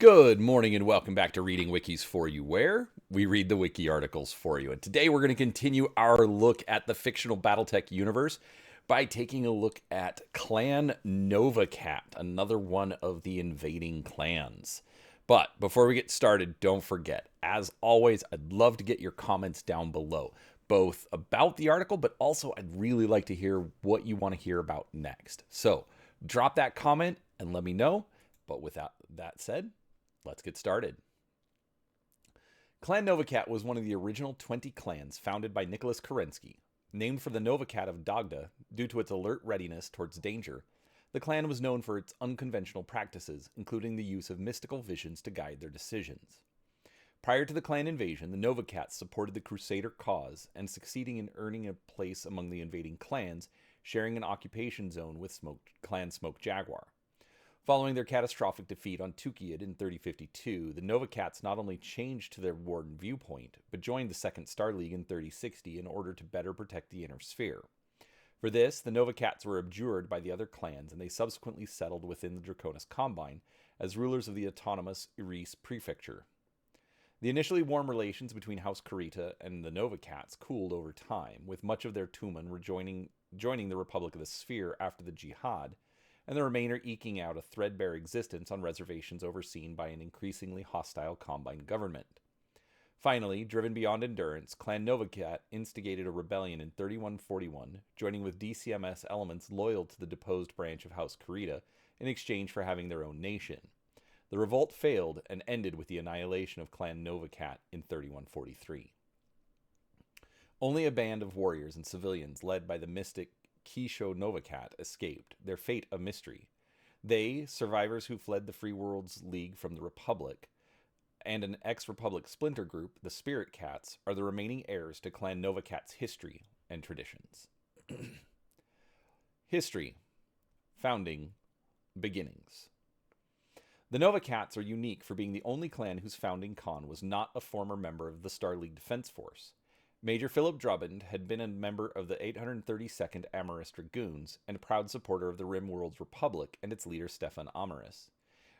Good morning and welcome back to Reading Wikis for You, where we read the wiki articles for you. And today we're going to continue our look at the fictional Battletech universe by taking a look at Clan Novacat, another one of the invading clans. But before we get started, don't forget, as always, I'd love to get your comments down below, both about the article, but also I'd really like to hear what you want to hear about next. So drop that comment and let me know. But without that said, let's get started. Clan Novacat was one of the original 20 clans founded by Nicholas Kerensky. Named for the Novacat of Dagda due to its alert readiness towards danger, the clan was known for its unconventional practices, including the use of mystical visions to guide their decisions. Prior to the clan invasion, the Novacats supported the Crusader cause and succeeding in earning a place among the invading clans, sharing an occupation zone with Clan Smoke Jaguar. Following their catastrophic defeat on Tukid in 3052, the Novacats not only changed to their warden viewpoint, but joined the Second Star League in 3060 in order to better protect the Inner Sphere. For this, the Novacats were abjured by the other clans, and they subsequently settled within the Draconis Combine as rulers of the autonomous Iris Prefecture. The initially warm relations between House Kurita and the Novacats cooled over time, with much of their Tumen joining the Republic of the Sphere after the Jihad, and the remainder eking out a threadbare existence on reservations overseen by an increasingly hostile Combine government. Finally, driven beyond endurance, Clan Novacat instigated a rebellion in 3141, joining with DCMS elements loyal to the deposed branch of House Kurita in exchange for having their own nation. The revolt failed and ended with the annihilation of Clan Novacat in 3143. Only a band of warriors and civilians led by the mystic Kisho Novacat escaped, their fate a mystery. They, survivors who fled the Free Worlds League from the Republic, and an ex-Republic splinter group, the Spirit Cats, are the remaining heirs to Clan Novacat's history and traditions. History. Founding. Beginnings. The Novacats are unique for being the only clan whose founding Khan was not a former member of the Star League Defense Force. Major Philip Drummond had been a member of the 832nd Amaris Dragoons and a proud supporter of the Rimworld's Republic and its leader Stefan Amaris.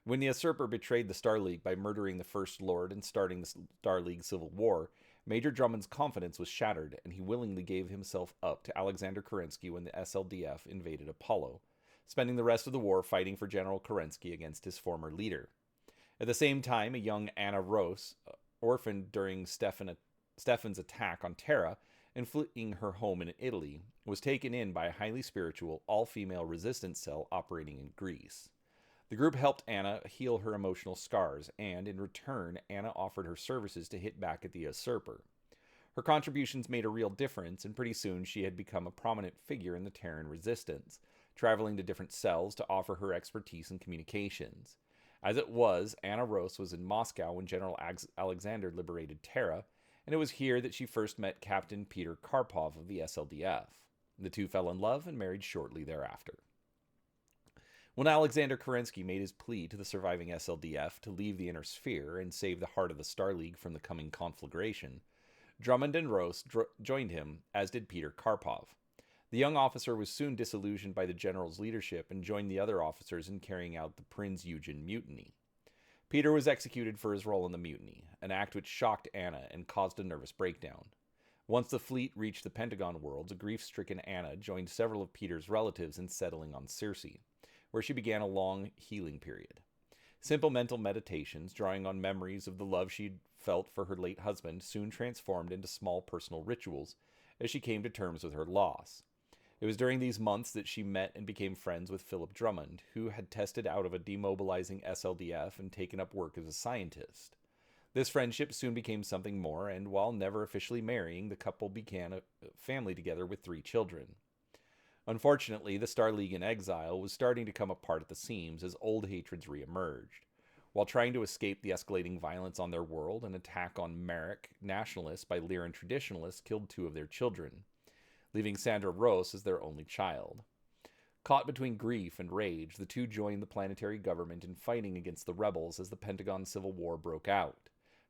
When the usurper betrayed the Star League by murdering the First Lord and starting the Star League Civil War, Major Drummond's confidence was shattered, and he willingly gave himself up to Alexander Kerensky when the SLDF invaded Apollo, spending the rest of the war fighting for General Kerensky against his former leader. At the same time, a young Anna Rose, orphaned during Stefan's attack on Terra and fleeing her home in Italy, was taken in by a highly spiritual, all-female resistance cell operating in Greece. The group helped Anna heal her emotional scars, and in return, Anna offered her services to hit back at the usurper. Her contributions made a real difference, and pretty soon she had become a prominent figure in the Terran resistance, traveling to different cells to offer her expertise in communications. As it was, Anna Rose was in Moscow when General Alexander liberated Terra, and it was here that she first met Captain Peter Karpov of the SLDF. The two fell in love and married shortly thereafter. When Alexander Kerensky made his plea to the surviving SLDF to leave the Inner Sphere and save the heart of the Star League from the coming conflagration, Drummond and Rose joined him, as did Peter Karpov. The young officer was soon disillusioned by the general's leadership and joined the other officers in carrying out the Prinz Eugen mutiny. Peter was executed for his role in the mutiny, an act which shocked Anna and caused a nervous breakdown. Once the fleet reached the Pentagon worlds, a grief-stricken Anna joined several of Peter's relatives in settling on Circe, where she began a long healing period. Simple mental meditations, drawing on memories of the love she'd felt for her late husband, soon transformed into small personal rituals as she came to terms with her loss. It was during these months that she met and became friends with Philip Drummond, who had tested out of a demobilizing SLDF and taken up work as a scientist. This friendship soon became something more, and while never officially marrying, the couple began a family together with 3 children. Unfortunately, the Star League in exile was starting to come apart at the seams as old hatreds re-emerged. While trying to escape the escalating violence on their world, an attack on Marek nationalists by Lyran traditionalists killed 2 of their children, leaving Sandra Rose as their only child. Caught between grief and rage, the two joined the planetary government in fighting against the rebels as the Pentagon Civil War broke out.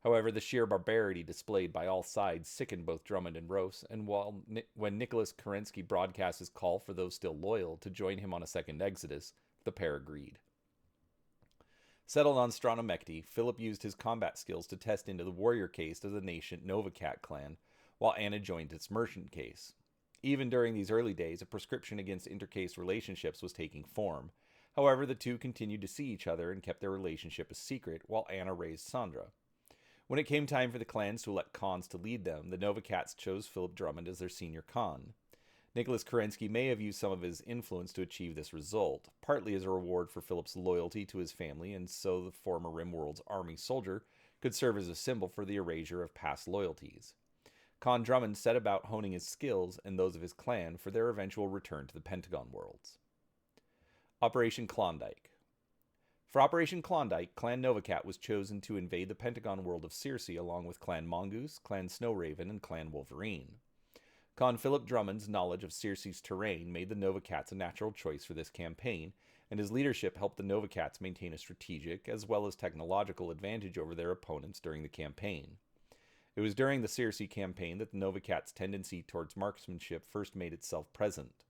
However, the sheer barbarity displayed by all sides sickened both Drummond and Rose, and when Nicholas Kerensky broadcast his call for those still loyal to join him on a second exodus, the pair agreed. Settled on Stranomecti, Philip used his combat skills to test into the warrior caste of the nascent Novacat clan, while Anna joined its merchant caste. Even during these early days, a prescription against intercaste relationships was taking form. However, the two continued to see each other and kept their relationship a secret, while Anna raised Sandra. When it came time for the clans to elect Khans to lead them, the Novacats chose Philip Drummond as their senior Khan. Nicholas Kerensky may have used some of his influence to achieve this result, partly as a reward for Philip's loyalty to his family, and so the former Rimworld's army soldier could serve as a symbol for the erasure of past loyalties. Khan Drummond set about honing his skills and those of his clan for their eventual return to the Pentagon Worlds. Operation Klondike. For Operation Klondike, Clan Novacat was chosen to invade the Pentagon world of Circe along with Clan Mongoose, Clan Snowraven, and Clan Wolverine. Khan Philip Drummond's knowledge of Circe's terrain made the Novacats a natural choice for this campaign, and his leadership helped the Novacats maintain a strategic as well as technological advantage over their opponents during the campaign. It was during the Circe campaign that the Novacats' tendency towards marksmanship first made itself present.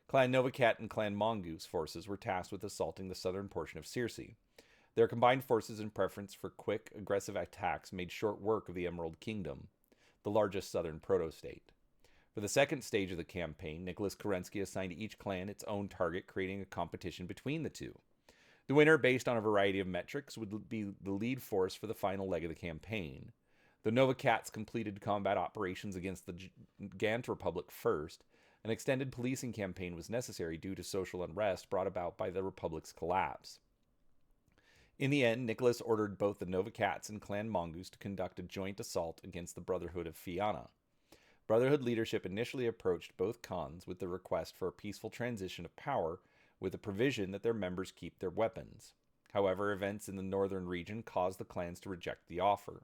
Clan Novacat and Clan Mongoose forces were tasked with assaulting the southern portion of Circe. Their combined forces and preference for quick, aggressive attacks made short work of the Emerald Kingdom, the largest southern proto-state. For the second stage of the campaign, Nicholas Kerensky assigned each clan its own target, creating a competition between the two. The winner, based on a variety of metrics, would be the lead force for the final leg of the campaign. The Novacats completed combat operations against the Gant Republic first. An extended policing campaign was necessary due to social unrest brought about by the Republic's collapse. In the end, Nicholas ordered both the Novacats and Clan Mongoose to conduct a joint assault against the Brotherhood of Fianna. Brotherhood leadership initially approached both Khans with the request for a peaceful transition of power, with the provision that their members keep their weapons. However, events in the northern region caused the clans to reject the offer.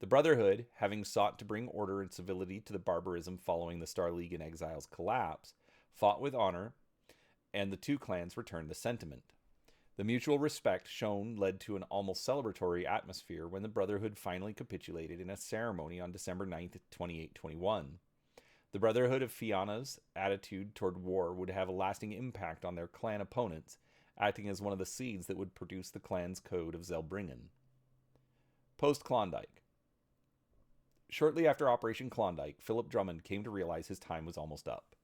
The Brotherhood, having sought to bring order and civility to the barbarism following the Star League in Exile's collapse, fought with honor, and the two clans returned the sentiment. The mutual respect shown led to an almost celebratory atmosphere when the Brotherhood finally capitulated in a ceremony on December 9th, 2821. The Brotherhood of Fianna's attitude toward war would have a lasting impact on their clan opponents, acting as one of the seeds that would produce the clan's code of Zelbringen. Post-Klondike. Shortly after Operation Klondike, Philip Drummond came to realize his time was almost up.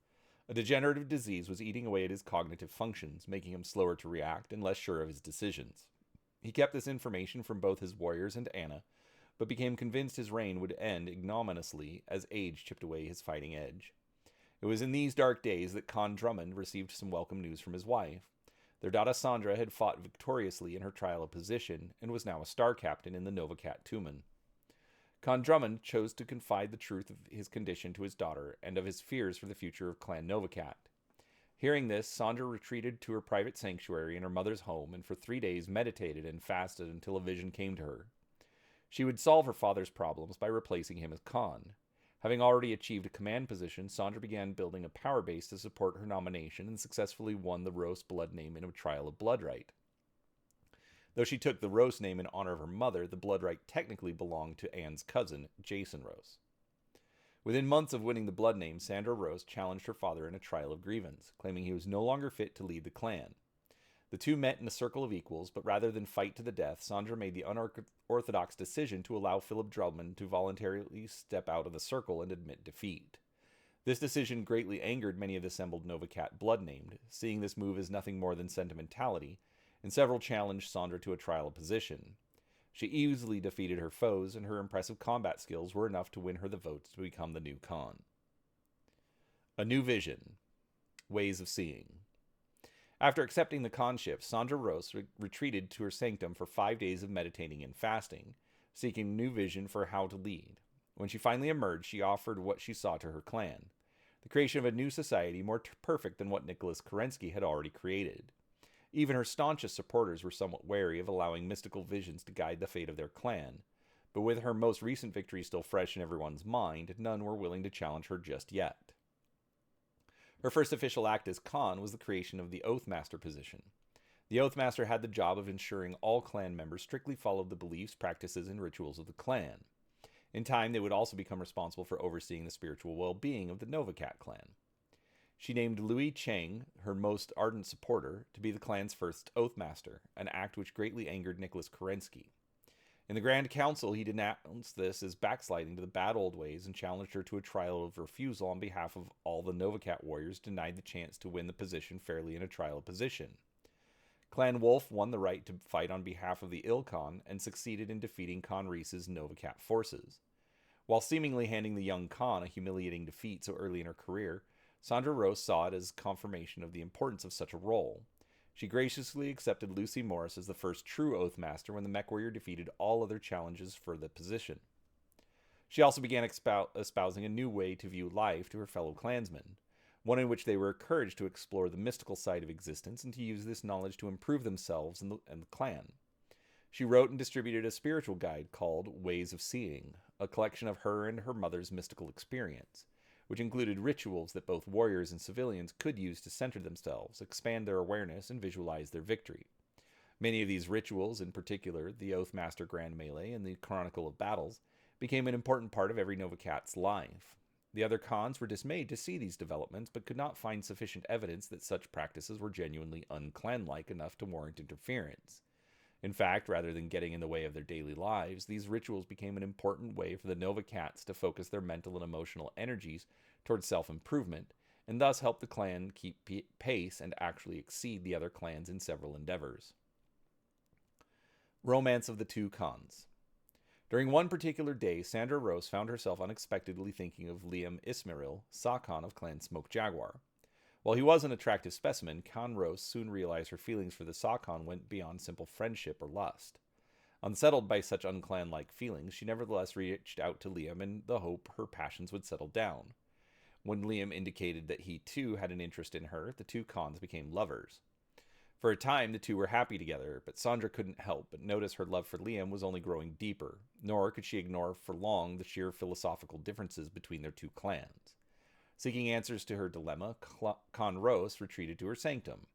A degenerative disease was eating away at his cognitive functions, making him slower to react and less sure of his decisions. He kept this information from both his warriors and Anna, but became convinced his reign would end ignominiously as age chipped away his fighting edge. It was in these dark days that Khan Drummond received some welcome news from his wife. Their daughter Sandra had fought victoriously in her trial of position and was now a star captain in the Novacat Tumen. Khan Drummond chose to confide the truth of his condition to his daughter and of his fears for the future of Clan Novacat. Hearing this, Sandra retreated to her private sanctuary in her mother's home and for 3 days meditated and fasted until a vision came to her. She would solve her father's problems by replacing him as Khan. Having already achieved a command position, Sandra began building a power base to support her nomination and successfully won the Rose blood name in a trial of blood right. Though she took the Rose name in honor of her mother, the blood right technically belonged to Anne's cousin, Jason Rose. Within months of winning the blood name, Sandra Rose challenged her father in a trial of grievance, claiming he was no longer fit to lead the clan. The two met in a circle of equals, but rather than fight to the death, Sandra made the unorthodox decision to allow Philip Drummond to voluntarily step out of the circle and admit defeat. This decision greatly angered many of the assembled Novacat blood named, seeing this move as nothing more than sentimentality, and several challenged Sandra to a trial of position. She easily defeated her foes, and her impressive combat skills were enough to win her the votes to become the new Khan. A new vision. Ways of seeing. After accepting the Khanship, Sandra Rose retreated to her sanctum for 5 days of meditating and fasting, seeking a new vision for how to lead. When she finally emerged, she offered what she saw to her clan, the creation of a new society more perfect than what Nicholas Kerensky had already created. Even her staunchest supporters were somewhat wary of allowing mystical visions to guide the fate of their clan, but with her most recent victory still fresh in everyone's mind, none were willing to challenge her just yet. Her first official act as Khan was the creation of the Oathmaster position. The Oathmaster had the job of ensuring all clan members strictly followed the beliefs, practices, and rituals of the clan. In time, they would also become responsible for overseeing the spiritual well-being of the Novacat clan. She named Louis Chang, her most ardent supporter, to be the clan's first Oathmaster, an act which greatly angered Nicholas Kerensky. In the Grand Council, he denounced this as backsliding to the bad old ways and challenged her to a trial of refusal on behalf of all the Novicat warriors denied the chance to win the position fairly in a trial of position. Clan Wolf won the right to fight on behalf of the Ilkhan and succeeded in defeating Khan Reese's Novicat forces. While seemingly handing the young Khan a humiliating defeat so early in her career, Sandra Rose saw it as confirmation of the importance of such a role. She graciously accepted Lucy Morris as the first true Oathmaster when the mech warrior defeated all other challenges for the position. She also began espousing a new way to view life to her fellow clansmen, one in which they were encouraged to explore the mystical side of existence and to use this knowledge to improve themselves and the clan. She wrote and distributed a spiritual guide called Ways of Seeing, a collection of her and her mother's mystical experience, which included rituals that both warriors and civilians could use to center themselves, expand their awareness, and visualize their victory. Many of these rituals, in particular the Oathmaster Grand Melee and the Chronicle of Battles, became an important part of every Novicat's life. The other Khans were dismayed to see these developments, but could not find sufficient evidence that such practices were genuinely unclan-like enough to warrant interference. In fact, rather than getting in the way of their daily lives, these rituals became an important way for the Novicats to focus their mental and emotional energies towards self-improvement, and thus help the clan keep pace and actually exceed the other clans in several endeavors. Romance of the Two Khans. During one particular day, Sandra Rose found herself unexpectedly thinking of Liam Ismail, Sa Khan of Clan Smoke Jaguar. While he was an attractive specimen, Khan Rose soon realized her feelings for the Sa Khan went beyond simple friendship or lust. Unsettled by such unclan-like feelings, she nevertheless reached out to Liam in the hope her passions would settle down. When Liam indicated that he too had an interest in her, the two Khans became lovers. For a time, the two were happy together, but Sandra couldn't help but notice her love for Liam was only growing deeper, nor could she ignore for long the sheer philosophical differences between their two clans. Seeking answers to her dilemma, Khan Rose retreated to her sanctum.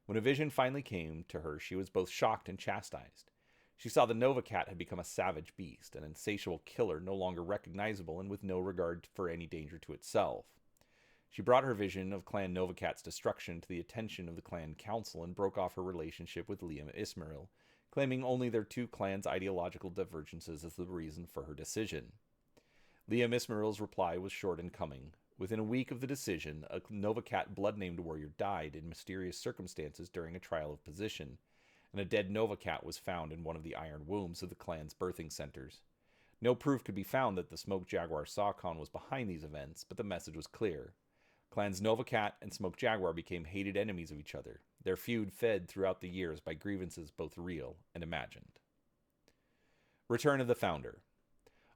When a vision finally came to her, she was both shocked and chastised. She saw the Novicat had become a savage beast, an insatiable killer no longer recognizable and with no regard for any danger to itself. She brought her vision of Clan Novicat's destruction to the attention of the Clan Council and broke off her relationship with Liam Ismail, claiming only their two clans' ideological divergences as the reason for her decision. Liam Ismail's reply was short in coming. Within a week of the decision, a Novicat blood-named warrior died in mysterious circumstances during a trial of position, and a dead Novicat was found in one of the iron wombs of the clan's birthing centers. No proof could be found that the Smoke Jaguar Sa Khan was behind these events, but the message was clear. Clans Novicat and Smoke Jaguar became hated enemies of each other, their feud fed throughout the years by grievances both real and imagined. Return of the Founder.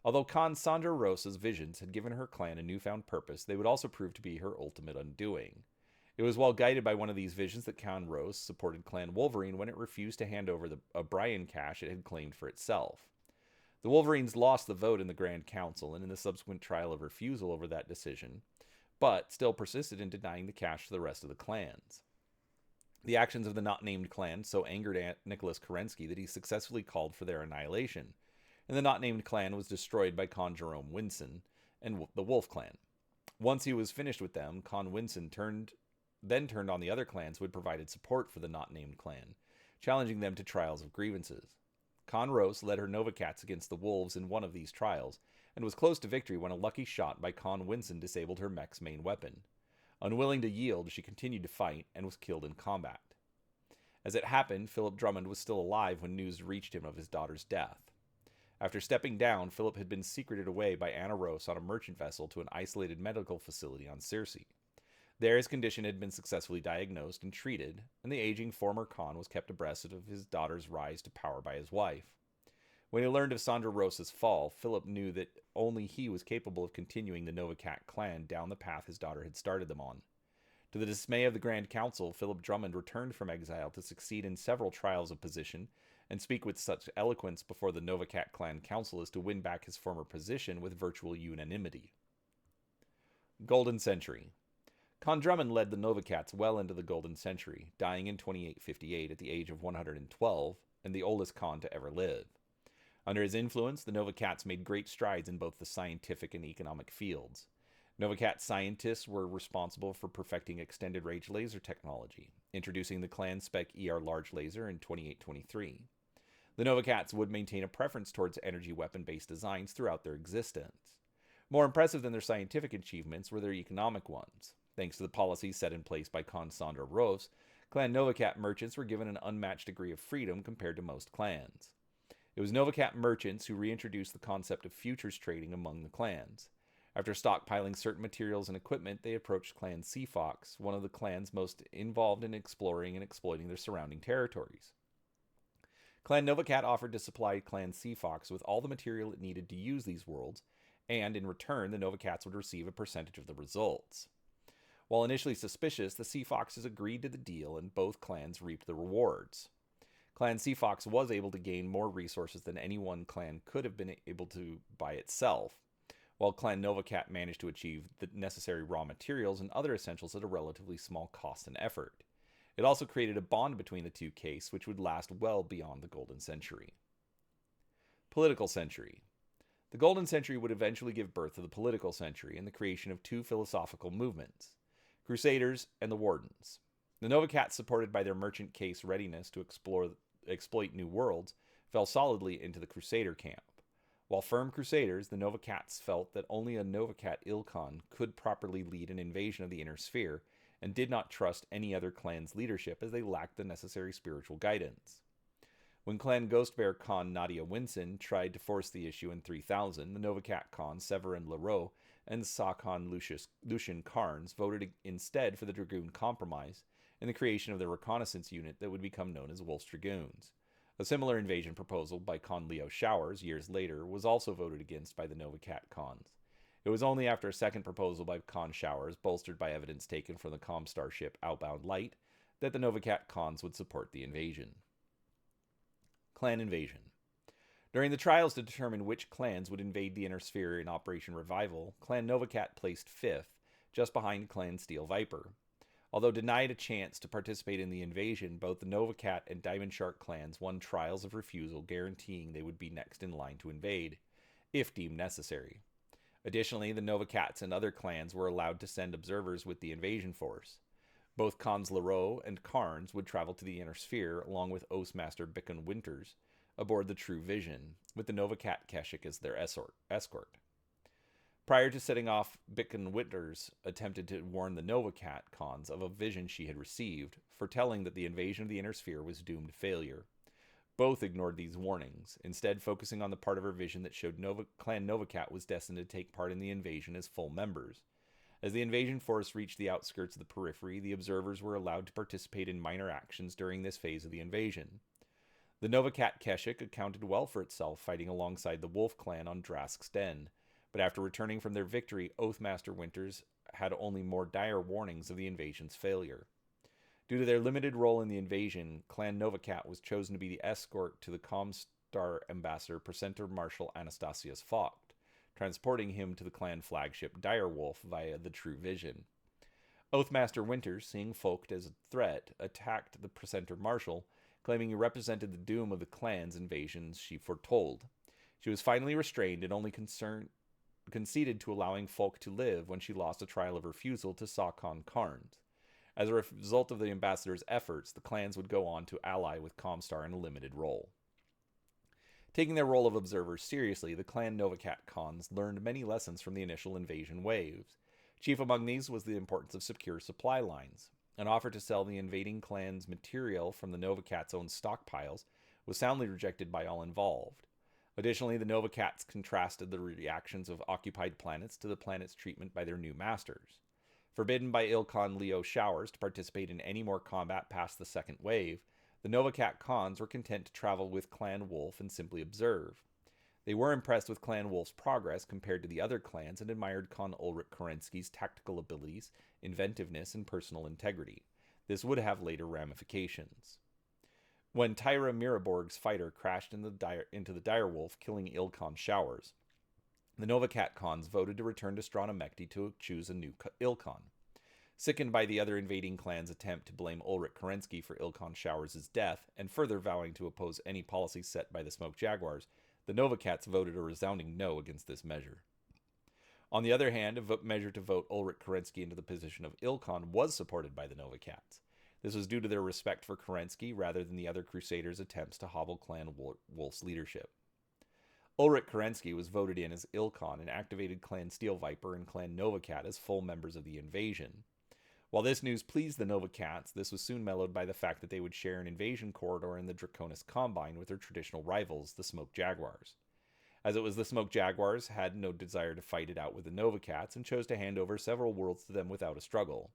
Although Khan Sandra Rosa's visions had given her clan a newfound purpose, they would also prove to be her ultimate undoing. It was while guided by one of these visions that Khan Rose supported Clan Wolverine when it refused to hand over the O'Brien cache it had claimed for itself. The Wolverines lost the vote in the Grand Council and in the subsequent trial of refusal over that decision, but still persisted in denying the cache to the rest of the clans. The actions of the not-named clan so angered Nicholas Kerensky that he successfully called for their annihilation, and the not-named clan was destroyed by Khan Jerome Winson and the Wolf clan. Once he was finished with them, Khan Winson turned on the other clans who had provided support for the not-named clan, challenging them to trials of grievances. Khan Rose led her Novicats against the Wolves in one of these trials, and was close to victory when a lucky shot by Khan Winson disabled her mech's main weapon. Unwilling to yield, she continued to fight and was killed in combat. As it happened, Philip Drummond was still alive when news reached him of his daughter's death. After stepping down, Philip had been secreted away by Anna Rose on a merchant vessel to an isolated medical facility on Circe. There his condition had been successfully diagnosed and treated, and the aging former Khan was kept abreast of his daughter's rise to power by his wife. When he learned of Sandra Rosa's fall, Philip knew that only he was capable of continuing the Novicat clan down the path his daughter had started them on. To the dismay of the Grand Council, Philip Drummond returned from exile to succeed in several trials of position and speak with such eloquence before the Novicat clan council as to win back his former position with virtual unanimity. Golden Century. Khan Drummond led the Novicats well into the Golden Century, dying in 2858 at the age of 112, and the oldest Khan to ever live. Under his influence, the Novicats made great strides in both the scientific and economic fields. Novacat scientists were responsible for perfecting extended range laser technology, introducing the Clan Spec ER large laser in 2823. The Novacats would maintain a preference towards energy weapon-based designs throughout their existence. More impressive than their scientific achievements were their economic ones. Thanks to the policies set in place by Khan Sandor Rovs, Clan Novacat merchants were given an unmatched degree of freedom compared to most clans. It was Novacat merchants who reintroduced the concept of futures trading among the clans. After stockpiling certain materials and equipment, they approached Clan Seafox, one of the clans most involved in exploring and exploiting their surrounding territories. Clan Novacat offered to supply Clan Seafox with all the material it needed to use these worlds, and in return, the Novacats would receive a percentage of the results. While initially suspicious, the Seafoxes agreed to the deal, and both clans reaped the rewards. Clan Seafox was able to gain more resources than any one clan could have been able to by itself, while Clan Novacat managed to achieve the necessary raw materials and other essentials at a relatively small cost and effort. It also created a bond between the two castes which would last well beyond the Golden Century. Political Century. The Golden Century would eventually give birth to the Political Century and the creation of two philosophical movements, Crusaders and the Wardens. The Novacats, supported by their merchant caste readiness to exploit new worlds, fell solidly into the Crusader camp. While firm Crusaders, the Novacats felt that only a Novacat Ilkhan could properly lead an invasion of the Inner Sphere, and did not trust any other clan's leadership as they lacked the necessary spiritual guidance. When Clan Ghostbear Khan Nadia Winson tried to force the issue in 3000, the Novacat Khans Severin Leroux and Sakhan Lucian Carnes voted instead for the Dragoon Compromise and the creation of the reconnaissance unit that would become known as Wolf's Dragoons. A similar invasion proposal by Khan Leo Showers years later was also voted against by the Novacat Khans. It was only after a second proposal by Khan Showers, bolstered by evidence taken from the Comstar ship Outbound Light, that the Novacat Khans would support the invasion. Clan Invasion. During the trials to determine which clans would invade the Inner Sphere in Operation Revival, Clan Novacat placed 5th, just behind Clan Steel Viper. Although denied a chance to participate in the invasion, both the Novacat and Diamond Shark clans won trials of refusal, guaranteeing they would be next in line to invade, if deemed necessary. Additionally, the Novacats and other clans were allowed to send observers with the invasion force. Both Khans Leroux and Carnes would travel to the Inner Sphere, along with Oathmaster Bickon Winters, aboard the True Vision, with the Novacat Keshik as their escort. Prior to setting off, Bickon Winters attempted to warn the Novacat Khans of a vision she had received, foretelling that the invasion of the Inner Sphere was doomed to failure. Both ignored these warnings, instead focusing on the part of her vision that showed Clan Novacat was destined to take part in the invasion as full members. As the invasion force reached the outskirts of the periphery, the observers were allowed to participate in minor actions during this phase of the invasion. The Novacat Keshik accounted well for itself, fighting alongside the Wolf clan on Drask's Den, but after returning from their victory, Oathmaster Winters had only more dire warnings of the invasion's failure. Due to their limited role in the invasion, Clan Novacat was chosen to be the escort to the Comstar ambassador Presenter Marshal Anastasius Vogt, transporting him to the clan flagship Direwolf via the True Vision. Oathmaster Winters, seeing Vogt as a threat, attacked the Presenter Marshal, claiming he represented the doom of the clan's invasions she foretold. She was finally restrained and only conceded to allowing Vogt to live when she lost a trial of refusal to Sakhan Carnes. As a result of the ambassador's efforts, the clans would go on to ally with Comstar in a limited role. Taking their role of observers seriously, the Clan Novacat Khans learned many lessons from the initial invasion waves. Chief among these was the importance of secure supply lines. An offer to sell the invading clan's material from the Novacats' own stockpiles was soundly rejected by all involved. Additionally, the Novacats contrasted the reactions of occupied planets to the planet's treatment by their new masters. Forbidden by Ilkhan Leo Showers to participate in any more combat past the second wave, the Novacat Khans were content to travel with Clan Wolf and simply observe. They were impressed with Clan Wolf's progress compared to the other clans and admired Khan Ulrich Kerensky's tactical abilities, inventiveness, and personal integrity. This would have later ramifications. When Tyra Miraborg's fighter crashed into the Direwolf, killing Ilkhan Showers, the Novacat Khans voted to return to Stronamekti to choose a new Ilkhan. Sickened by the other invading clan's attempt to blame Ulrich Kerensky for Ilkhan Showers' death, and further vowing to oppose any policy set by the Smoke Jaguars, the Novacats voted a resounding no against this measure. On the other hand, a measure to vote Ulrich Kerensky into the position of Ilkhan was supported by the Nova Cats. This was due to their respect for Kerensky rather than the other Crusaders' attempts to hobble Clan Wolf's leadership. Ulrich Kerensky was voted in as Ilkhan and activated Clan Steel Viper and Clan Nova Cat as full members of the invasion. While this news pleased the Nova Cats, this was soon mellowed by the fact that they would share an invasion corridor in the Draconis Combine with their traditional rivals, the Smoke Jaguars. As it was, the Smoke Jaguars had no desire to fight it out with the Nova Cats and chose to hand over several worlds to them without a struggle.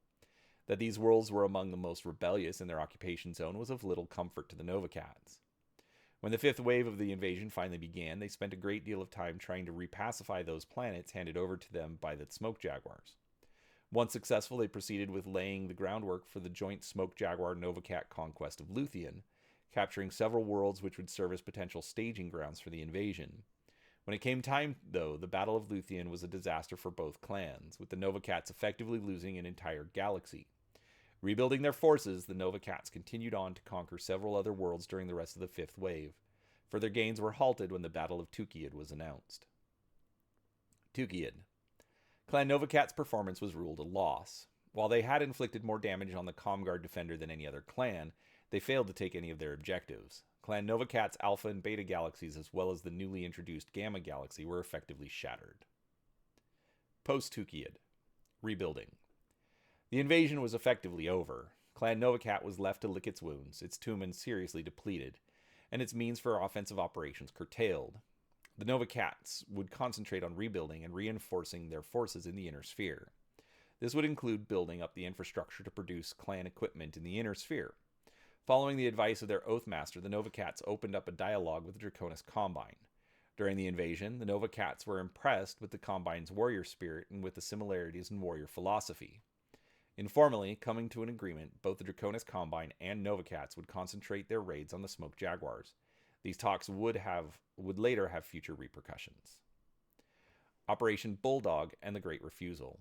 That these worlds were among the most rebellious in their occupation zone was of little comfort to the Nova Cats. When the fifth wave of the invasion finally began, they spent a great deal of time trying to repacify those planets handed over to them by the Smoke Jaguars. Once successful, they proceeded with laying the groundwork for the joint Smoke Jaguar Nova Cat conquest of Luthien, capturing several worlds which would serve as potential staging grounds for the invasion. When it came time, though, the Battle of Luthien was a disaster for both clans, with the Nova Cats effectively losing an entire galaxy. Rebuilding their forces, the Nova Cats continued on to conquer several other worlds during the rest of the Fifth Wave. Further gains were halted when the Battle of Tukiad was announced. Tukiad. Clan Nova Cat's performance was ruled a loss. While they had inflicted more damage on the Comguard Defender than any other clan, they failed to take any of their objectives. Clan Nova Cat's Alpha and Beta galaxies, as well as the newly introduced Gamma galaxy, were effectively shattered. Post-Tukiad. Rebuilding. The invasion was effectively over. Clan Nova Cat was left to lick its wounds, its tumen seriously depleted, and its means for offensive operations curtailed. The Nova Cats would concentrate on rebuilding and reinforcing their forces in the Inner Sphere. This would include building up the infrastructure to produce clan equipment in the Inner Sphere. Following the advice of their Oathmaster, the Nova Cats opened up a dialogue with the Draconis Combine. During the invasion, the Nova Cats were impressed with the Combine's warrior spirit and with the similarities in warrior philosophy. Informally, coming to an agreement, both the Draconis Combine and Nova Cats would concentrate their raids on the Smoke Jaguars. These talks would later have future repercussions. Operation Bulldog and the Great Refusal.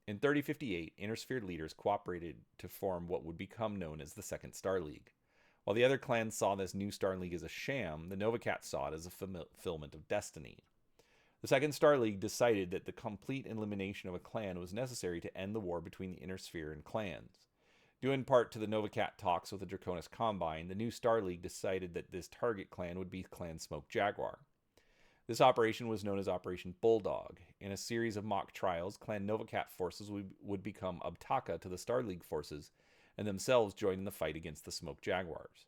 In 3058, Inner Sphere leaders cooperated to form what would become known as the Second Star League. While the other clans saw this new Star League as a sham, the Nova Cats saw it as a fulfillment of destiny. The Second Star League decided that the complete elimination of a clan was necessary to end the war between the Inner Sphere and clans. Due in part to the Nova Cat talks with the Draconis Combine, the new Star League decided that this target clan would be Clan Smoke Jaguar. This operation was known as Operation Bulldog. In a series of mock trials, Clan Nova Cat forces would become Abtaka to the Star League forces and themselves join in the fight against the Smoke Jaguars.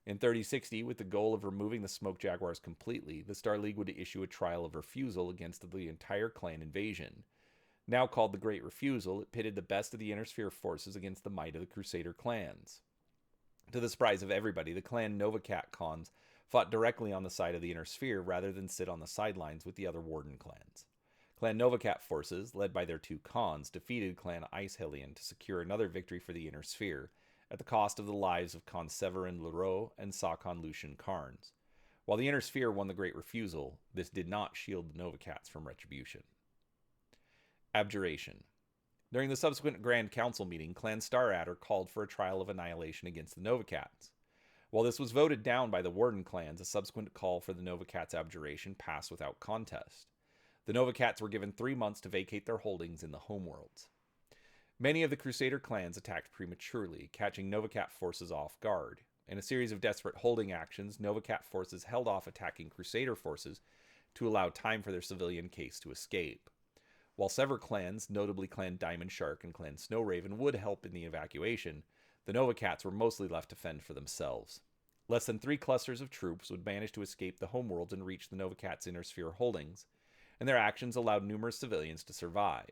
In 3060, with the goal of removing the Smoke Jaguars completely, the Star League would issue a trial of refusal against the entire clan invasion. Now called the Great Refusal, it pitted the best of the Inner Sphere forces against the might of the Crusader clans. To the surprise of everybody, the Clan Nova Cat Khans fought directly on the side of the Inner Sphere rather than sit on the sidelines with the other Warden clans. Clan Nova Cat forces, led by their two Khans, defeated Clan Ice Hellion to secure another victory for the Inner Sphere, at the cost of the lives of Khan Severin Leroux and Sakhan Lucian Carnes. While the Inner Sphere won the Great Refusal, this did not shield the Nova Cats from retribution. Abjuration. During the subsequent Grand Council meeting, Clan Staradder called for a trial of annihilation against the Nova Cats. While this was voted down by the Warden clans, a subsequent call for the Nova Cats' abjuration passed without contest. The Nova Cats were given 3 months to vacate their holdings in the homeworlds. Many of the Crusader clans attacked prematurely, catching Nova Cat forces off guard. In a series of desperate holding actions, Nova Cat forces held off attacking Crusader forces to allow time for their civilian case to escape. While several clans, notably Clan Diamond Shark and Clan Snow Raven, would help in the evacuation, the Nova Cats were mostly left to fend for themselves. Less than 3 clusters of troops would manage to escape the homeworlds and reach the Nova Cats' Inner Sphere holdings, and their actions allowed numerous civilians to survive.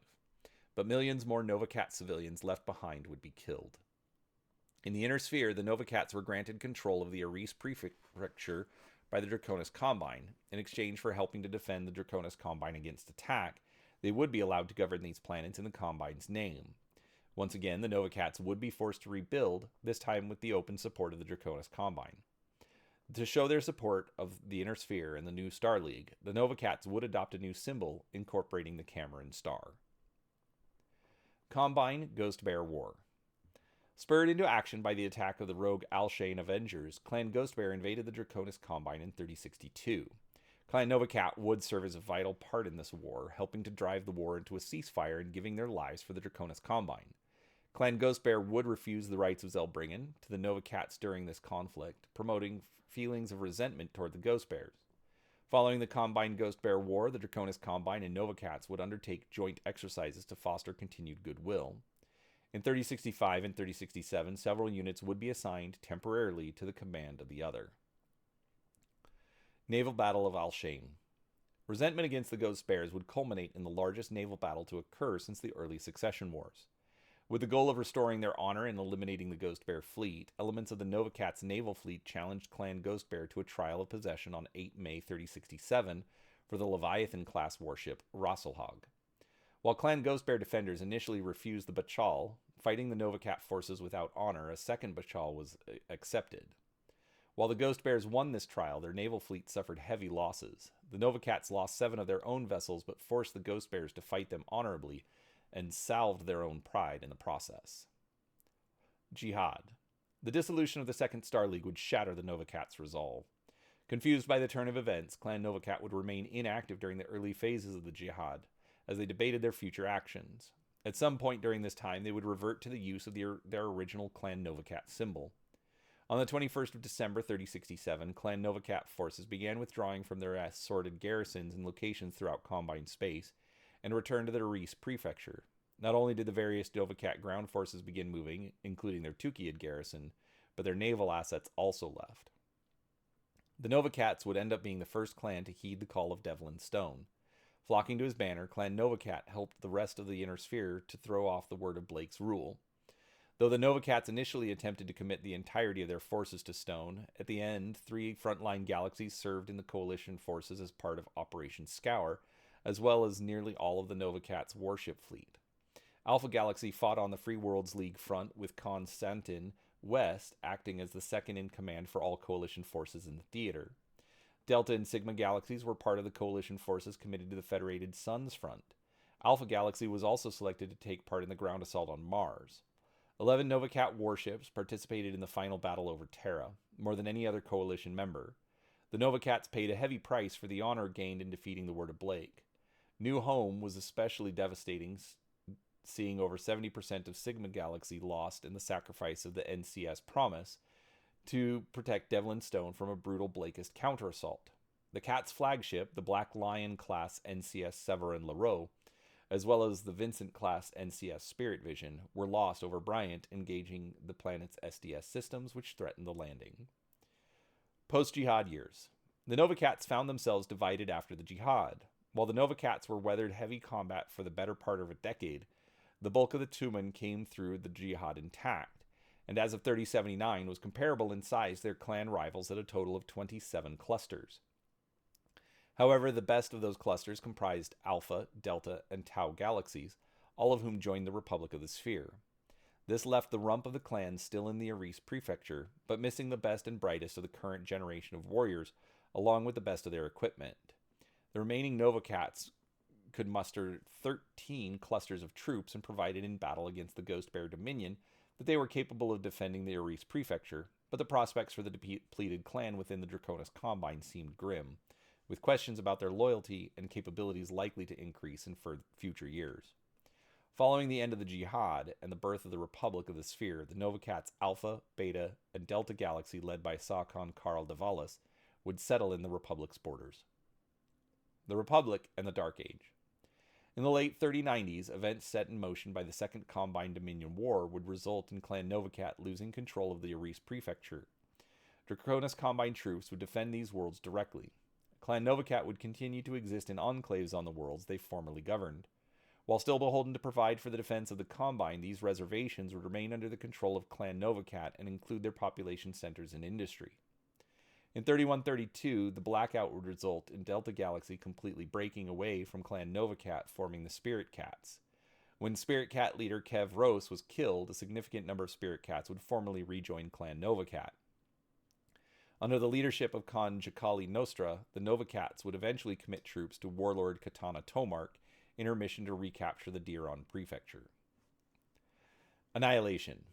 But millions more Nova Cat civilians left behind would be killed. In the Inner Sphere, the Nova Cats were granted control of the Aris Prefecture by the Draconis Combine. In exchange for helping to defend the Draconis Combine against attack, they would be allowed to govern these planets in the Combine's name. Once again, the Nova Cats would be forced to rebuild, this time with the open support of the Draconis Combine. To show their support of the Inner Sphere and the new Star League, the Nova Cats would adopt a new symbol incorporating the Cameron Star. Combine Ghost Bear War. Spurred into action by the attack of the rogue Alshane Avengers, Clan Ghost Bear invaded the Draconis Combine in 3062. Clan Novacat would serve as a vital part in this war, helping to drive the war into a ceasefire and giving their lives for the Draconis Combine. Clan Ghostbear would refuse the rights of Zelbringen to the Novacats during this conflict, promoting feelings of resentment toward the Ghostbears. Following the Combine Ghostbear War, the Draconis Combine and Novacats would undertake joint exercises to foster continued goodwill. In 3065 and 3067, several units would be assigned temporarily to the command of the other. Naval Battle of Alshain. Resentment against the Ghost Bears would culminate in the largest naval battle to occur since the early succession wars. With the goal of restoring their honor and eliminating the Ghost Bear fleet, elements of the Novacats' naval fleet challenged Clan Ghost Bear to a trial of possession on 8 May 3067 for the Leviathan-class warship Rasselhag. While Clan Ghost Bear defenders initially refused the Bachal, fighting the Novacat forces without honor, a second Bachal was accepted. While the Ghost Bears won this trial, their naval fleet suffered heavy losses. The Novacats lost 7 of their own vessels, but forced the Ghost Bears to fight them honorably and salved their own pride in the process. Jihad. The dissolution of the Second Star League would shatter the Novacats' resolve. Confused by the turn of events, Clan Novacat would remain inactive during the early phases of the Jihad, as they debated their future actions. At some point during this time, they would revert to the use of their original Clan Novacat symbol. On the 21st of December 3067, Clan Novacat forces began withdrawing from their assorted garrisons and locations throughout Combine space, and returned to the Reese prefecture. Not only did the various Novacat ground forces begin moving, including their Tukiad garrison, but their naval assets also left. The Novacats would end up being the first clan to heed the call of Devlin Stone. Flocking to his banner, Clan Novacat helped the rest of the Inner Sphere to throw off the word of Blake's rule. Though the Novacats initially attempted to commit the entirety of their forces to Stone, at the end, 3 frontline galaxies served in the Coalition forces as part of Operation Scour, as well as nearly all of the Novacats' warship fleet. Alpha Galaxy fought on the Free Worlds League front, with Constantin West acting as the second in command for all Coalition forces in the theater. Delta and Sigma Galaxies were part of the Coalition forces committed to the Federated Suns front. Alpha Galaxy was also selected to take part in the ground assault on Mars. 11 Novacat warships participated in the final battle over Terra, more than any other Coalition member. The Novacats paid a heavy price for the honor gained in defeating the Word of Blake. New Home was especially devastating, seeing over 70% of Sigma Galaxy lost in the sacrifice of the NCS Promise to protect Devlin Stone from a brutal Blakeist counter-assault. The Cat's flagship, the Black Lion-class NCS Severin Leroux, as well as the Vincent-class NCS Spirit Vision, were lost over Bryant engaging the planet's SDS systems, which threatened the landing. Post-Jihad years. The Novacats found themselves divided after the Jihad. While the Novacats were weathered heavy combat for the better part of a decade, the bulk of the Tumen came through the Jihad intact, and as of 3079 was comparable in size to their clan rivals at a total of 27 clusters. However, the best of those clusters comprised Alpha, Delta, and Tau galaxies, all of whom joined the Republic of the Sphere. This left the rump of the clans still in the Aris prefecture, but missing the best and brightest of the current generation of warriors, along with the best of their equipment. The remaining Novacats could muster 13 clusters of troops and provided in battle against the Ghost Bear Dominion that they were capable of defending the Aris prefecture, but the prospects for the depleted clan within the Draconis Combine seemed grim, with questions about their loyalty and capabilities likely to increase in future years. Following the end of the Jihad and the birth of the Republic of the Sphere, the Novacats Alpha, Beta, and Delta Galaxy led by Sakon Karl Davalis would settle in the Republic's borders. The Republic and the Dark Age. In the late 3090s, events set in motion by the Second Combine Dominion War would result in Clan Novacat losing control of the Aris prefecture. Draconis Combine troops would defend these worlds directly. Clan Novacat would continue to exist in enclaves on the worlds they formerly governed. While still beholden to provide for the defense of the Combine, these reservations would remain under the control of Clan Novacat and include their population centers and industry. In 3132, the blackout would result in Delta Galaxy completely breaking away from Clan Novacat, forming the Spirit Cats. When Spirit Cat leader Kev Rose was killed, a significant number of Spirit Cats would formally rejoin Clan Novacat. Under the leadership of Khan Jakali Nostra, the Novacats would eventually commit troops to Warlord Katana Tomark in her mission to recapture the Diron prefecture. Annihilation.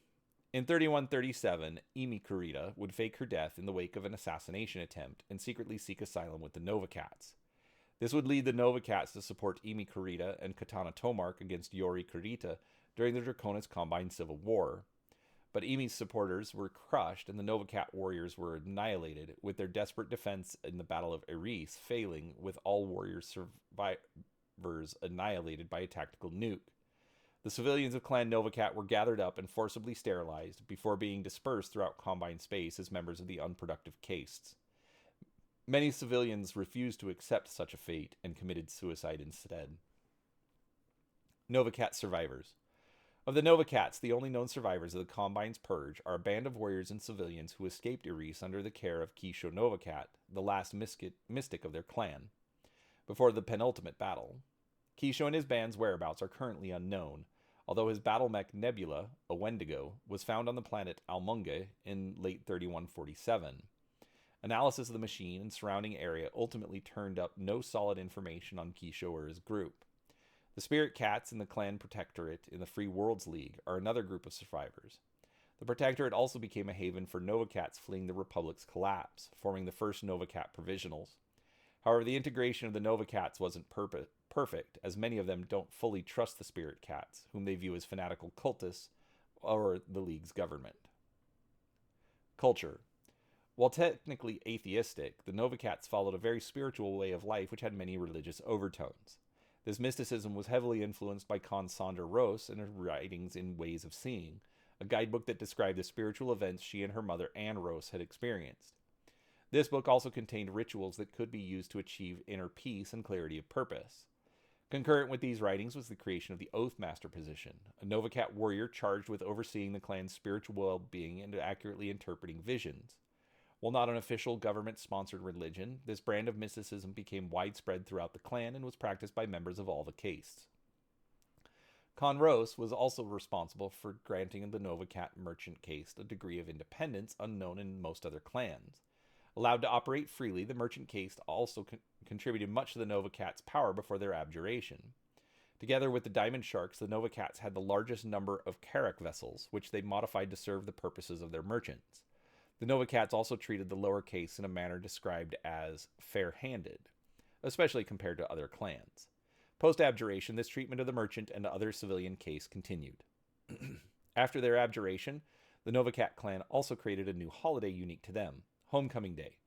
In 3137, Emi Kurita would fake her death in the wake of an assassination attempt and secretly seek asylum with the Nova Cats. This would lead the Nova Cats to support Emi Kurita and Katana Tomark against Yori Kurita during the Draconis Combine Civil War. But Emi's supporters were crushed and the Nova Cat warriors were annihilated, with their desperate defense in the Battle of Eris failing, with all warrior survivors annihilated by a tactical nuke. The civilians of Clan Novacat were gathered up and forcibly sterilized before being dispersed throughout Combine space as members of the unproductive castes. Many civilians refused to accept such a fate and committed suicide instead. Novacat survivors. Of the Novacats, the only known survivors of the Combine's purge are a band of warriors and civilians who escaped Eris under the care of Kisho Novacat, the last mystic of their clan, before the penultimate battle. Kisho and his band's whereabouts are currently unknown, although his battle mech Nebula, a Wendigo, was found on the planet Almunge in late 3147. Analysis of the machine and surrounding area ultimately turned up no solid information on Kisho or his group. The Spirit Cats in the Clan Protectorate in the Free Worlds League are another group of survivors. The Protectorate also became a haven for Novacats fleeing the Republic's collapse, forming the first Novacat Provisionals. However, the integration of the Novacats wasn't perfect, as many of them don't fully trust the Spirit Cats, whom they view as fanatical cultists or the League's government. Culture. While technically atheistic, the Novacats followed a very spiritual way of life which had many religious overtones. This mysticism was heavily influenced by Sandra Rose and her writings in Ways of Seeing, a guidebook that described the spiritual events she and her mother Anne Rose had experienced. This book also contained rituals that could be used to achieve inner peace and clarity of purpose. Concurrent with these writings was the creation of the Oathmaster position, a Novacat warrior charged with overseeing the clan's spiritual well-being and accurately interpreting visions. While not an official government-sponsored religion, this brand of mysticism became widespread throughout the clan and was practiced by members of all the castes. Conros was also responsible for granting the Novacat merchant caste a degree of independence unknown in most other clans. Allowed to operate freely, the merchant caste also contributed much to the Novacats' power before their abjuration. Together with the Diamond Sharks, the Novacats had the largest number of Carrack vessels, which they modified to serve the purposes of their merchants. The Novacats also treated the lower caste in a manner described as fair-handed, especially compared to other clans. Post-abjuration, this treatment of the merchant and other civilian caste continued. After their abjuration, the Novacat clan also created a new holiday unique to them, Homecoming Day.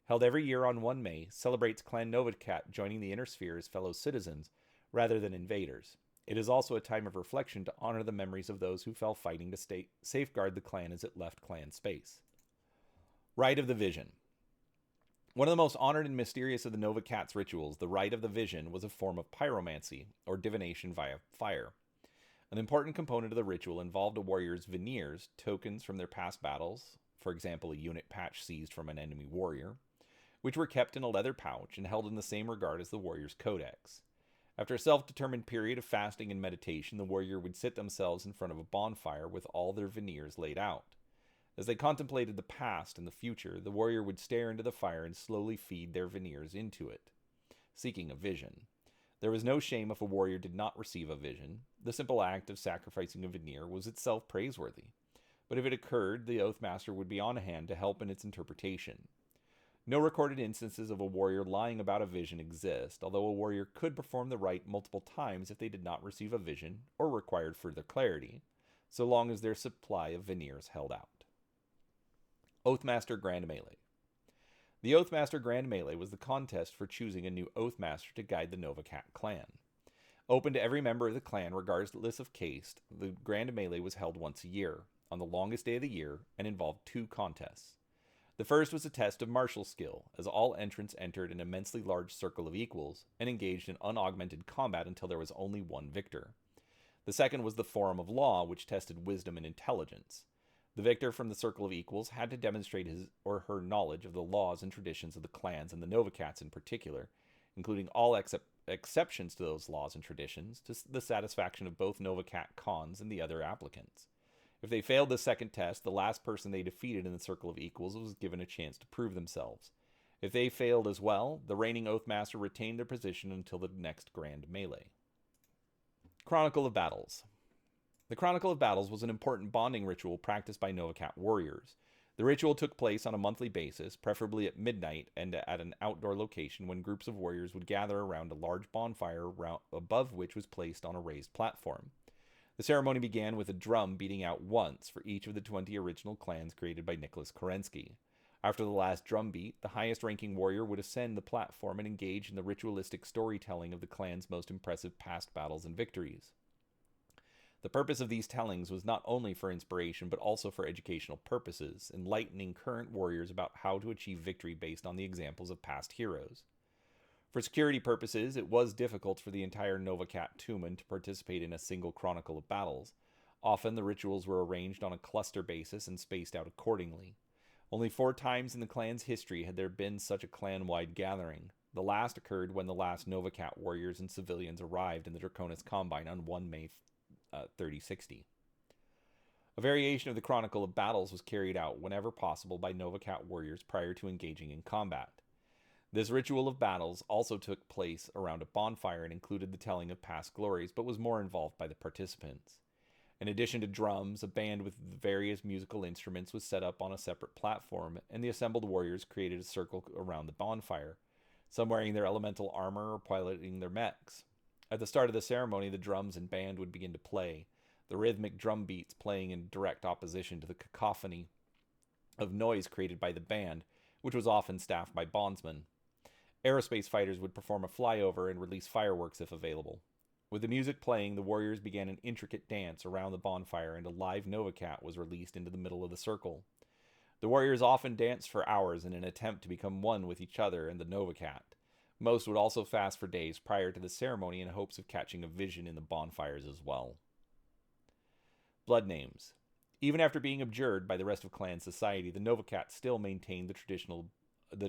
Held every year on 1 May, celebrates Clan Novacat joining the Inner Sphere as fellow citizens rather than invaders. It is also a time of reflection to honor the memories of those who fell fighting to safeguard the clan as it left clan space. Rite of the Vision. One of the most honored and mysterious of the Novacats' rituals, the Rite of the Vision, was a form of pyromancy, or divination via fire. An important component of the ritual involved a warrior's veneers, tokens from their past battles, for example a unit patch seized from an enemy warrior, which were kept in a leather pouch and held in the same regard as the warrior's codex. After a self-determined period of fasting and meditation, the warrior would sit themselves in front of a bonfire with all their veneers laid out. As they contemplated the past and the future, the warrior would stare into the fire and slowly feed their veneers into it, seeking a vision. There was no shame if a warrior did not receive a vision. The simple act of sacrificing a veneer was itself praiseworthy. But if it occurred, the Oathmaster would be on hand to help in its interpretation. No recorded instances of a warrior lying about a vision exist, although a warrior could perform the rite multiple times if they did not receive a vision or required further clarity, so long as their supply of veneers held out. Oathmaster Grand Melee. The Oathmaster Grand Melee was the contest for choosing a new Oathmaster to guide the Novacat clan. Open to every member of the clan regardless of caste, the Grand Melee was held once a year, on the longest day of the year, and involved 2 contests. The first was a test of martial skill, as all entrants entered an immensely large circle of equals and engaged in unaugmented combat until there was only one victor. The second was the Forum of Law, which tested wisdom and intelligence. The victor from the Circle of Equals had to demonstrate his or her knowledge of the laws and traditions of the clans and the Novacats in particular, including all exceptions to those laws and traditions, to the satisfaction of both Novacat cons and the other applicants. If they failed the second test, the last person they defeated in the Circle of Equals was given a chance to prove themselves. If they failed as well, the reigning Oathmaster retained their position until the next Grand Melee. Chronicle of Battles. The Chronicle of Battles was an important bonding ritual practiced by Novacat warriors. The ritual took place on a monthly basis, preferably at midnight and at an outdoor location when groups of warriors would gather around a large bonfire above which was placed on a raised platform. The ceremony began with a drum beating out once for each of the 20 original clans created by Nicholas Kerensky. After the last drum beat, the highest-ranking warrior would ascend the platform and engage in the ritualistic storytelling of the clan's most impressive past battles and victories. The purpose of these tellings was not only for inspiration but also for educational purposes, enlightening current warriors about how to achieve victory based on the examples of past heroes. For security purposes, it was difficult for the entire Novacat Tumen to participate in a single chronicle of battles. Often the rituals were arranged on a cluster basis and spaced out accordingly. Only 4 times in the clan's history had there been such a clan-wide gathering. The last occurred when the last Novacat warriors and civilians arrived in the Draconis Combine on 1 May 3060. A variation of the Chronicle of Battles was carried out whenever possible by Novacat warriors prior to engaging in combat. This ritual of battles also took place around a bonfire and included the telling of past glories, but was more involved by the participants. In addition to drums, a band with various musical instruments was set up on a separate platform, and the assembled warriors created a circle around the bonfire, some wearing their elemental armor or piloting their mechs. At the start of the ceremony, the drums and band would begin to play, the rhythmic drum beats playing in direct opposition to the cacophony of noise created by the band, which was often staffed by bondsmen. Aerospace fighters would perform a flyover and release fireworks if available. With the music playing, the warriors began an intricate dance around the bonfire, and a live Novacat was released into the middle of the circle. The warriors often danced for hours in an attempt to become one with each other and the Novacat. Most would also fast for days prior to the ceremony in hopes of catching a vision in the bonfires as well. Blood names. Even after being abjured by the rest of clan society, the Novacat still maintained the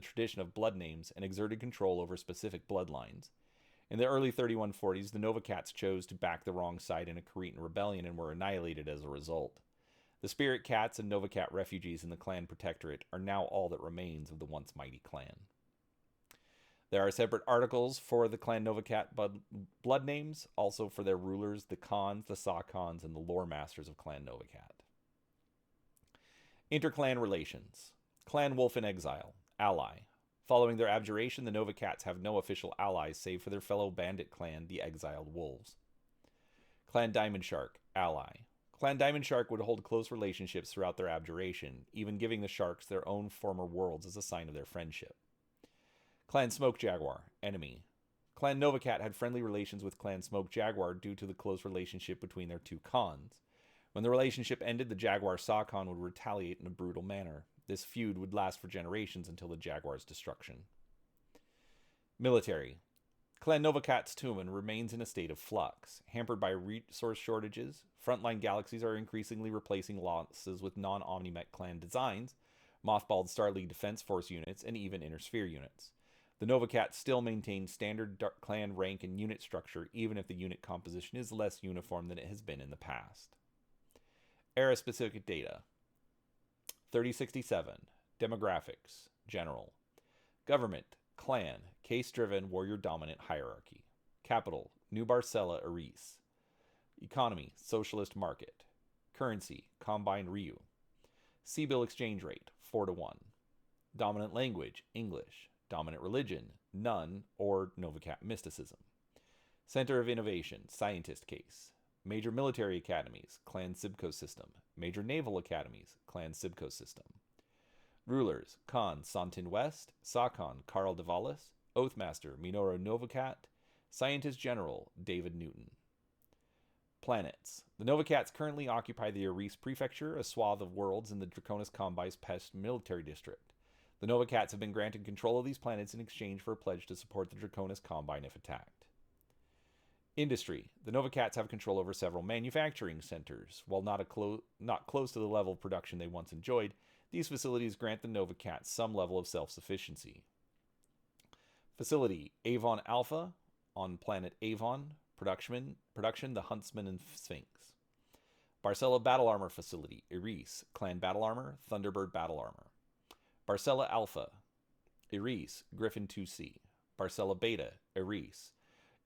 tradition of blood names and exerted control over specific bloodlines. In the early 3140s, the Novacats chose to back the wrong side in a Cretan rebellion and were annihilated as a result. The Spirit Cats and Novacat refugees in the clan protectorate are now all that remains of the once mighty clan. There are separate articles for the clan Novacat blood names, also for their rulers, the Khans, the Sakans, and the lore masters of clan Novacat. Interclan relations. Clan Wolf in Exile. Ally. Following their abjuration, the Novacats have no official allies save for their fellow bandit clan, the Exiled Wolves. Clan Diamond Shark. Ally. Clan Diamond Shark would hold close relationships throughout their abjuration, even giving the Sharks their own former worlds as a sign of their friendship. Clan Smoke Jaguar. Enemy. Clan Novacat had friendly relations with Clan Smoke Jaguar due to the close relationship between their 2 Khans. When the relationship ended, the Jaguar Sakan would retaliate in a brutal manner. This feud would last for generations until the Jaguar's destruction. Military. Clan Novacat's Tumen remains in a state of flux. Hampered by resource shortages, frontline galaxies are increasingly replacing losses with non-Omnimech clan designs, mothballed Star League Defense Force units, and even Inner Sphere units. The Novacats still maintain standard clan rank and unit structure, even if the unit composition is less uniform than it has been in the past. Era-specific data. 3067. Demographics. General. Government. Clan. Case-driven, warrior-dominant hierarchy. Capital. New Barcella, Eris. Economy. Socialist market. Currency. Combined Ryu. C-bill exchange rate. 4-1. Dominant language. English. Dominant religion. None or Novacat mysticism. Center of innovation. Scientist case. Major military academies, Clan Sibco system. Major naval academies, Clan Sibco system. Rulers, Khan Santin West, Sakan Karl Davalis, Oathmaster Minoru Novacat, Scientist General David Newton. Planets. The Novacats currently occupy the Eris Prefecture, a swath of worlds in the Draconis Combine's Pest military district. The Novacats have been granted control of these planets in exchange for a pledge to support the Draconis Combine if attacked. Industry. The Novacats have control over several manufacturing centers. While not close to the level of production they once enjoyed, these facilities grant the Novacats some level of self-sufficiency. Facility. Avon Alpha on planet Avon. Production the Huntsman and Sphinx. Barcella Battle Armor Facility. Eris. Clan Battle Armor. Thunderbird Battle Armor. Barcella Alpha. Eris. Griffin 2C. Barcella Beta. Eris.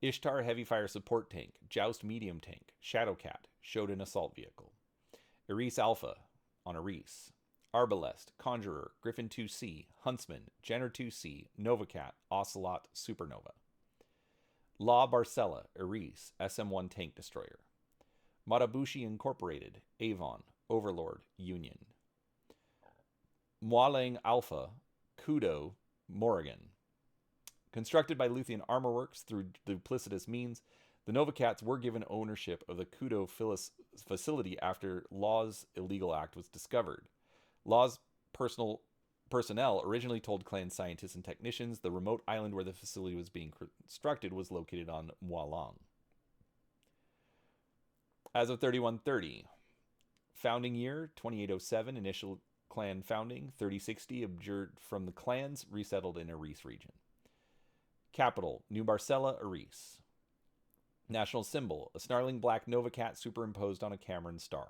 Ishtar heavy fire support tank, Joust medium tank, Shadowcat, Shodan assault vehicle. Eris Alpha on Eris. Arbalest, Conjurer, Griffin 2C, Huntsman, Jenner 2C, Novacat, Ocelot, Supernova. La Barcella, Eris, SM-1 tank destroyer. Matabushi Incorporated, Avon, Overlord, Union. Mualang Alpha, Kudo, Morrigan. Constructed by Luthien Armor Works through duplicitous means, the Novacats were given ownership of the Kudo facility after Law's illegal act was discovered. Law's personnel originally told clan scientists and technicians the remote island where the facility was being constructed was located on Mualang. As of 3130, founding year 2807, initial clan founding 3060, abjured from the clans, resettled in Eris region. Capital, New Barcella, Eris. National symbol, a snarling black Novacat superimposed on a Cameron star.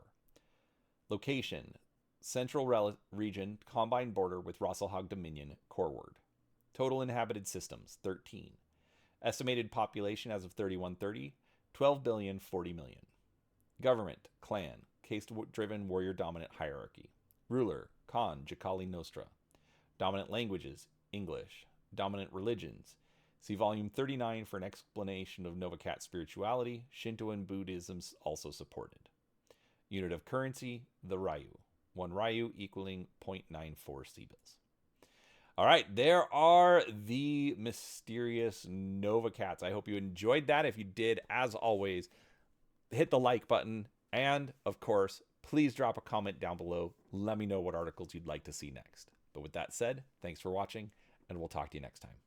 Location, Central region, combined border with Rosselhog Dominion, Coreward. Total inhabited systems, 13. Estimated population as of 3130, 12,040,000,000. Government, clan, caste-driven warrior-dominant hierarchy. Ruler, Khan, Jakali Nostra. Dominant languages, English. Dominant religions. See volume 39 for an explanation of Novacat spirituality. Shinto and Buddhism also supported. Unit of currency, the Ryu. 1 Ryu equaling 0.94 Seabils. All right, there are the mysterious Novacats. I hope you enjoyed that. If you did, as always, hit the like button. And, of course, please drop a comment down below. Let me know what articles you'd like to see next. But with that said, thanks for watching, and we'll talk to you next time.